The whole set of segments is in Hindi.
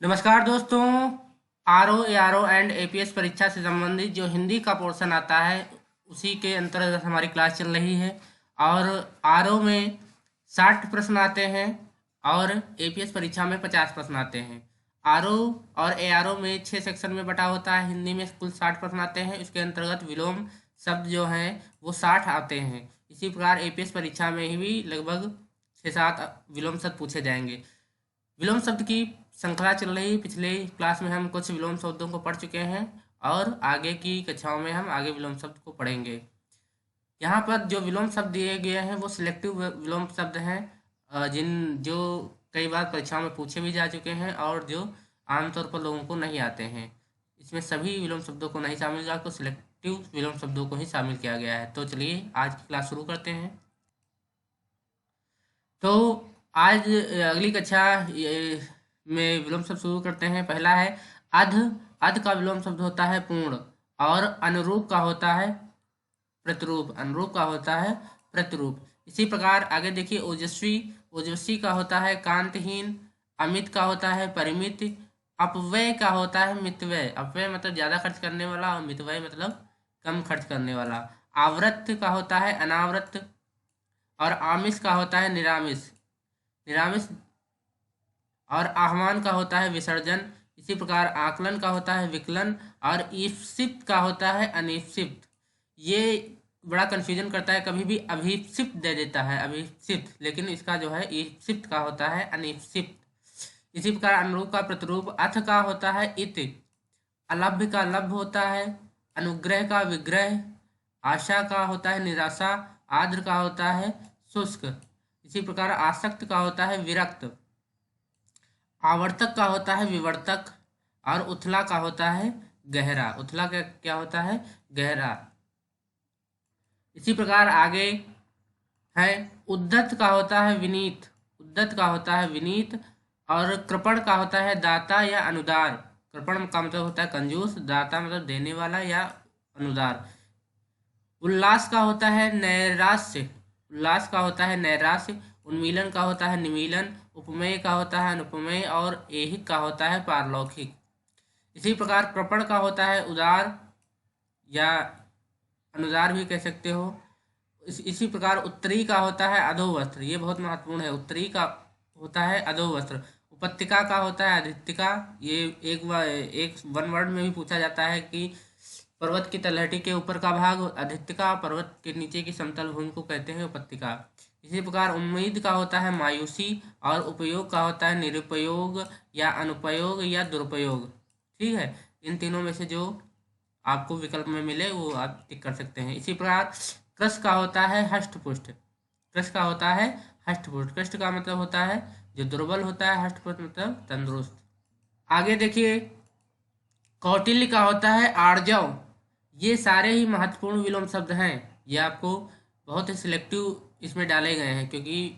नमस्कार दोस्तों। आर ओ एंड एपीएस परीक्षा से संबंधित जो हिंदी का पोर्शन आता है उसी के अंतर्गत हमारी क्लास चल रही है। और आर ओ में 60 प्रश्न आते हैं और एपीएस परीक्षा में 50 प्रश्न आते हैं। आर ओ और ए आर ओ में 6 सेक्शन में बटा होता है। हिंदी में कुल 60 प्रश्न आते हैं। इसके अंतर्गत विलोम शब्द जो हैं वो 60 आते हैं। इसी प्रकार एपीएस परीक्षा में भी लगभग 6-7 विलोम शब्द पूछे जाएंगे। विलोम शब्द की श्रृंखला चल रही है। पिछले क्लास में हम कुछ विलोम शब्दों को पढ़ चुके हैं और आगे की कक्षाओं में हम आगे विलोम शब्द को पढ़ेंगे। यहाँ पर जो विलोम शब्द दिए गए हैं वो सिलेक्टिव विलोम शब्द हैं, जिन जो कई बार परीक्षाओं में पूछे भी जा चुके हैं और जो आमतौर पर लोगों को नहीं आते हैं। इसमें सभी विलोम शब्दों को नहीं शामिल किया, तो सिलेक्टिव विलोम शब्दों को ही शामिल किया गया है। तो चलिए आज की क्लास शुरू करते हैं। तो आज अगली कक्षा में विलोम शब्द शुरू करते हैं। पहला है अध। अध का विलोम शब्द होता है पूर्ण। और अनुरूप का होता है प्रतिरूप। अनुरूप का होता है प्रतिरूप। इसी प्रकार आगे देखिए ओजस्वी। ओजस्वी का होता है कांतहीन। अमित का होता है परिमित। अपव्यय का होता है मितव्यय। अपव्यय मतलब ज्यादा खर्च करने वाला और मितव्यय मतलब कम खर्च करने वाला। आवृत का होता है अनावृत। और आमिष का होता है निरामिष। निरामिष और आह्वान का होता है विसर्जन। इसी प्रकार आकलन का होता है विकलन। और ईप्सित का होता है अनिप्सित। ये बड़ा कंफ्यूजन करता है, कभी भी अभिप्सित दे देता है अभिप्सित, लेकिन इसका जो है ईप्सित का होता है अनिप्सित। इसी प्रकार अनुरूप का प्रतिरूप। अथ का होता है इत। अलभ्य का लभ्य होता है। अनुग्रह का विग्रह। आशा का होता है निराशा। आर्द्र का होता है शुष्क। इसी प्रकार आसक्त का होता है विरक्त। आवर्तक का होता है विवर्तक। और उथला का होता है गहरा। उथला का क्या होता है? गहरा। इसी प्रकार आगे है उद्धत का होता है विनीत। उद्धत का होता है विनीत। और कृपण का होता है दाता या अनुदार। कृपण का मतलब होता है कंजूस। दाता मतलब देने वाला या अनुदार। उल्लास का होता है नैराश्य। उल्लास का होता है नैराश्य। उन्मीलन का होता है निमीलन। उपमेय का होता है अनुपमेय। और ऐहिक का होता है पारलौकिक। इसी प्रकार कृपण का होता है उदार या अनुदार भी कह सकते हो। इसी प्रकार उत्तरी का होता है अधोवस्त्र। ये बहुत महत्वपूर्ण है। उत्तरी का होता है अधोवस्त्र। उपत्यका का होता है अधित्यका। ये एक वन वर्ड में भी पूछा जाता है कि पर्वत की तलहटी के ऊपर का भाग अधित्यका, पर्वत के नीचे की समतल भूमि को कहते हैं उपत्यका। इसी प्रकार उम्मीद का होता है मायूसी। और उपयोग का होता है निरुपयोग या अनुपयोग या दुरुपयोग। ठीक है, इन तीनों में से जो आपको विकल्प में मिले वो आप टिक कर सकते हैं। इसी प्रकार कृश का होता है हष्ट पुष्ट। कृश का होता है हष्ट पुष्ट। कृष्ट का मतलब होता है जो दुर्बल होता है। हष्ट पुष्ट मतलब तंदुरुस्त। आगे देखिए कौटिल्य का होता है आर्जव। ये सारे ही महत्वपूर्ण विलोम शब्द हैं। ये आपको बहुत ही सिलेक्टिव इसमें डाले गए हैं, क्योंकि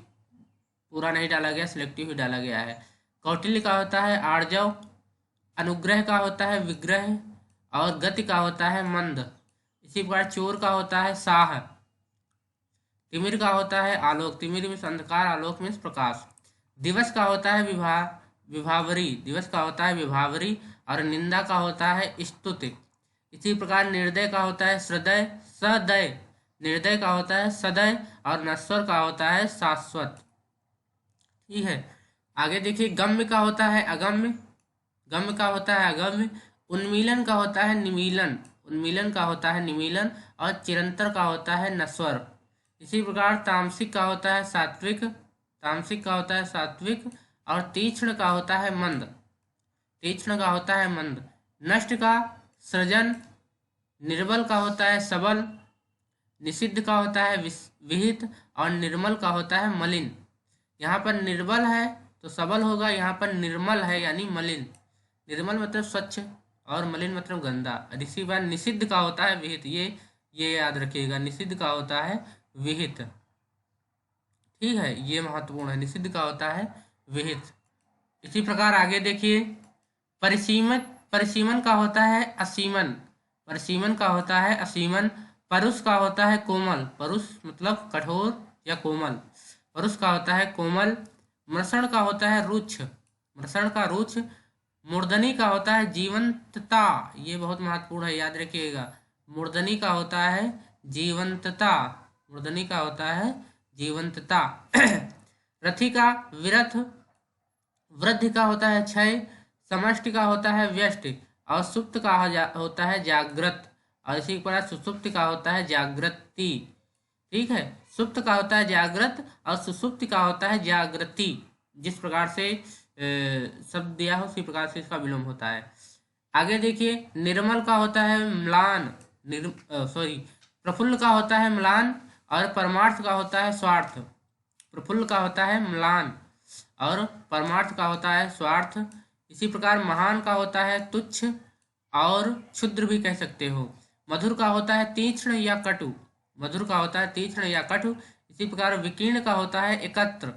पूरा नहीं डाला गया, सिलेक्टिव ही डाला गया है। कौटिल्य का होता है आर्जव। अनुग्रह का होता है विग्रह। और गति का होता है मंद। इसी प्रकार चोर का होता है साह। तिमिर का होता है आलोक। तिमिर में अंधकार, आलोक में प्रकाश। दिवस का होता है विभावरी। दिवस का होता है विभावरी। और निंदा का होता है स्तुति। इसी प्रकार निर्दय का होता है सदय सदय। निर्दय का होता है सदय। और नश्वर का होता है शाश्वत। ठीक है, आगे देखिए गम्य का होता है अगम्य। गम्य का होता है अगम्य। उन्मीलन का होता है निमीलन। उन्मीलन का होता है निमीलन। और चिरंतर का होता है नश्वर। इसी प्रकार तामसिक का होता है सात्विक। तामसिक का होता है सात्विक। और तीक्ष्ण का होता है मंद। तीक्ष्ण का होता है मंद। नष्ट का सृजन। निर्बल का होता है सबल। निषिद्ध का होता है विहित। और निर्मल का होता है मलिन। यहाँ पर निर्बल है तो सबल होगा, यहाँ पर निर्मल है यानी मलिन। निर्मल मतलब स्वच्छ और मलिन मतलब गंदा। और इसी बार निषिद्ध का होता है विहित। ये याद रखिएगा, निषिद्ध का होता है विहित। ठीक है, ये महत्वपूर्ण है। निषिद्ध का होता है विहित। इसी प्रकार आगे देखिए परिसीमन। परिसीमन का होता है असीमन। परिसीमन का होता है असीमन। परुष का होता है कोमल। परुष मतलब कठोर या कोमल। परुष का होता है कोमल। मृषण का होता है रुक्ष। मृषण का रुक्ष। मूर्धनी का होता है जीवंतता, ये बहुत महत्वपूर्ण है, याद रखिएगा। मूर्धनी का होता है जीवंतता, मूर्धनी का होता है जीवंतता। रथी का विरथ, वृद्धि का होता है क्षय, समष्टि का होता है व्यष्टि, और सुप्त का होता है जागृत, और इसी प्रकार सुसुप्त का होता है जागृति। ठीक है, सुप्त का होता है जागृत और सुसुप्त का होता है जागृति। जिस प्रकार से शब्द दिया हो उसी प्रकार से इसका विलोम होता है। आगे देखिए, निर्मल का होता है म्लान, प्रफुल्ल का होता है म्लान, और परमार्थ का होता है स्वार्थ। प्रफुल्ल का होता है म्लान और परमार्थ का होता है स्वार्थ। इसी प्रकार महान का होता है तुच्छ और क्षुद्र भी कह सकते हो। मधुर का होता है तीक्ष्ण या कटु, मधुर का होता है तीक्ष्ण या कटु। इसी प्रकार विकीर्ण का होता है एकत्र,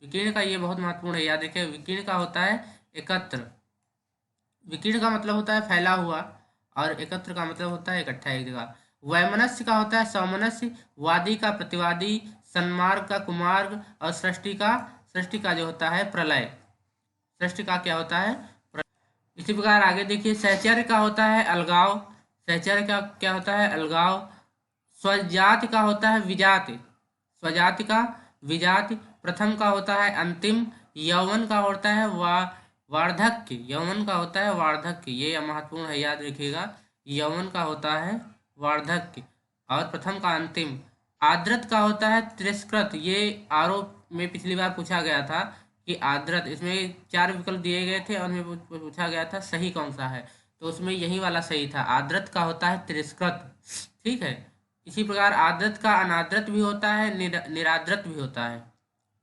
विकीर्ण का ये बहुत महत्वपूर्ण है, याद रखिए। विकीर्ण का होता है एकत्र, विकीर्ण का मतलब होता है फैला हुआ, और एकत्र का मतलब होता है इकट्ठा एक जगह। वैमनस्य का होता है सौमनस्य, वादी का प्रतिवादी, सन्मार्ग का कुमार्ग, और सृष्टि का जो होता है प्रलय, सृष्टि का क्या होता है प्रलय। इसी प्रकार आगे देखिए, सहचर्य का होता है अलगाव, सहचर्य का क्या होता है अलगाव। स्वजाति का होता है विजाति, स्वजाति का विजाति। प्रथम का होता है अंतिम। यौवन का होता है वार्धक्य, यौवन का होता है वार्धक्य, ये महत्वपूर्ण है, याद रखिएगा। यौवन का होता है वार्धक्य, और प्रथम का अंतिम। आद्रत का होता है तिरस्कृत, ये आरोप में पिछली बार पूछा गया था कि आद्रत, इसमें 4 विकल्प दिए गए थे और में पूछा गया था सही कौन सा है, तो उसमें यही वाला सही था। आद्रत का होता है तिरस्कृत। ठीक है, इसी प्रकार आद्रत का अनाद्रत भी होता है, निराद्रत भी होता है।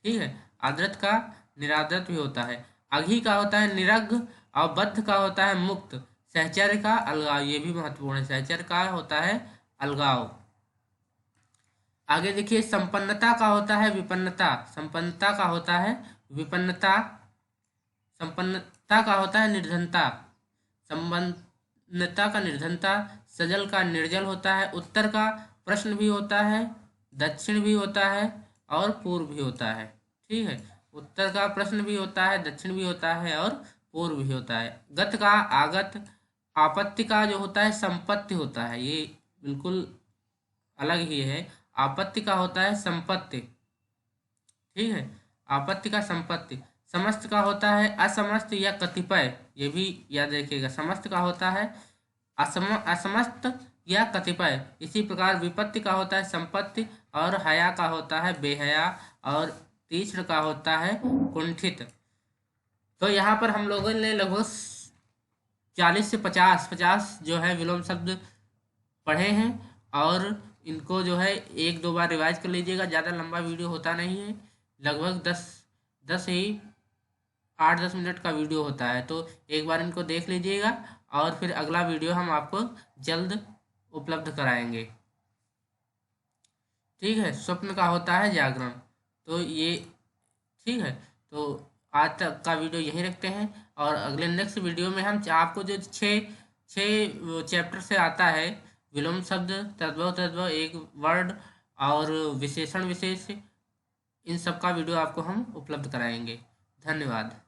ठीक है, आद्रत का निराद्रत भी होता है। अघी का होता है निरग्घ, और बद्ध का होता है मुक्त। सहचर्य का अलगाव, ये भी महत्वपूर्ण है, सहचर्य का होता है अलगाव। आगे देखिए, संपन्नता का होता है विपन्नता, संपन्नता का होता है विपन्नता। संपन्नता का होता है निर्धनता, संपन्नता का निर्धनता। सजल का निर्जल होता है। उत्तर का प्रश्न भी होता है, दक्षिण भी होता है, और पूर्व भी होता है। ठीक है, उत्तर का प्रश्न भी होता है, दक्षिण भी होता है, और पूर्व भी होता है। गत का आगत। आपत्ति का जो होता है संपत्ति होता है, ये बिल्कुल अलग ही है। आपत्ति का होता है संपत्ति। ठीक है, आपत्ति का संपत्ति। समस्त का होता है असमस्त या कतिपय, ये भी याद रखिएगा। समस्त का होता है असमस्त या कतिपय। इसी प्रकार विपत्ति का होता है संपत्ति, और हया का होता है बेहया, और तीक्ष्ण का होता है कुंठित। तो यहाँ पर हम लोगों ने लगभग 40 से 50 जो है विलोम शब्द पढ़े हैं, और इनको जो है 1-2 बार रिवाइज कर लीजिएगा। ज़्यादा लंबा वीडियो होता नहीं है, लगभग 10 ही 8-10 मिनट का वीडियो होता है, तो एक बार इनको देख लीजिएगा, और फिर अगला वीडियो हम आपको जल्द उपलब्ध कराएंगे। ठीक है, स्वप्न का होता है जागरण। तो ये ठीक है, तो आज तक का वीडियो यहीं रखते हैं, और अगले नेक्स्ट वीडियो में हम आपको जो छः चैप्टर से आता है विलोम शब्द, तद्भव एक वर्ड, और विशेषण विशेष, इन सब का वीडियो आपको हम उपलब्ध कराएंगे। धन्यवाद।